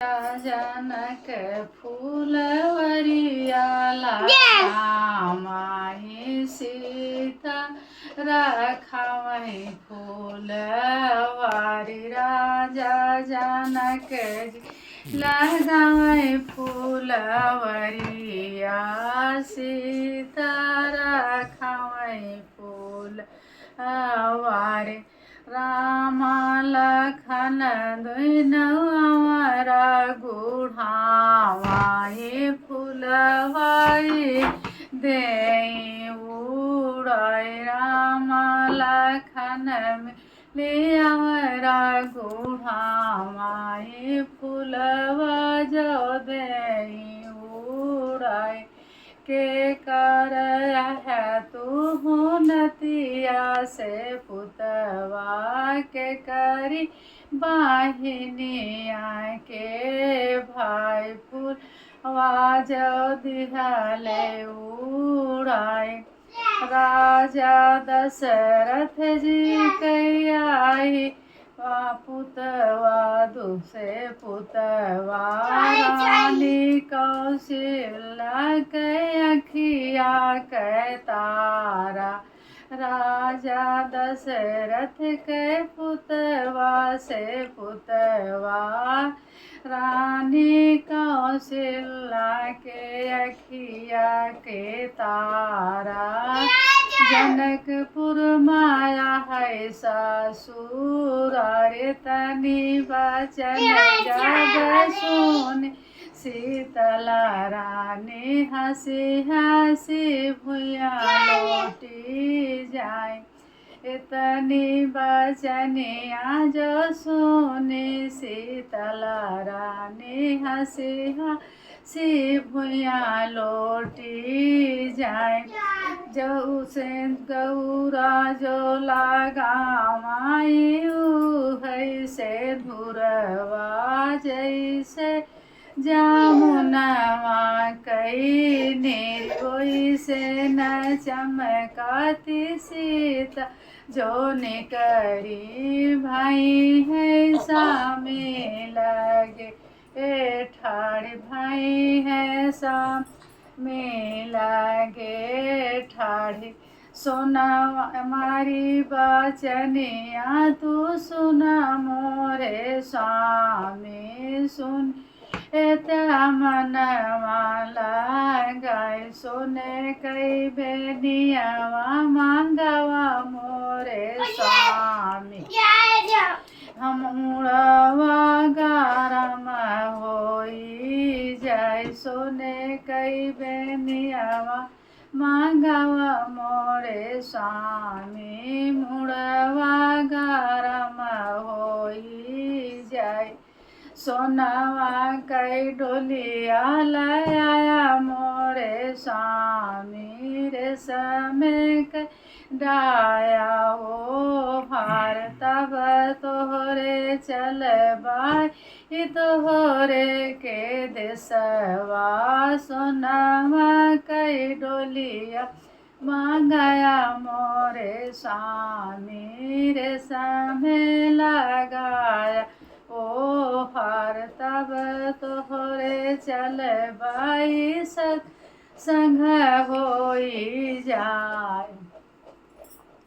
जनक फूलवरिया लगावई सीता रखवई फूलवारी राजा जनक लगावई फूलवरिया सीता रखवई फूलवारी राम लखन दुनौरा गुढ़ावाई फूलवाई दे उड़ाई राम लखन लियावरा गुढ़ावाई फूलवा जो दे उड़ाई के कर है तू नतिया से पुतवा के करी बाहिनिया के भाई फूलवा जो दिहले उड़ाई राजा दशरथ जी कई पुतवा दूसरे पुतवा रानी कौशल्या के अखिया के तारा राजा दशरथ के पुतवा से पुतवा रानी कौशल्या के अखिया के तारा जनकपुर माया है ससुर रे तनी बचन जब सुन शीतला रानी हंसी हंसी भुया लौटी जाए इतनी बचनिया जो सुने शीतला रानी हंसी हंसी भुया लौटी जाए जो से गौरा जो लगावाई है से धुरवा जैसे जामुनवा कई निर्गोई से न चमकाती सीता जो निकरी भाई है सामे लगे ए ठाड़ भाई है साम में लगे ठाड़ी सोना हमारी बचनिया तू सुना मोरे स्वामी सुन एता मनवा लगाई सोने कई बेनियावा मांगवा मोरे स्वामी हम उड़वा गरम होई जाय सोने कई बेनियावा मांगवा मोरे स्वामी मुड़वा गरम होई जाय सोनावा कई डोलिया लाया मोरे स्वामी रे समय डाया हो भार तब तोहरे चल बाई तोहरे के देसवा सोनावा कई डोलिया मांगया मोरे स्वामी रे समय लगाया ओ हार तब तोहरे चल बाई संग होई जाए।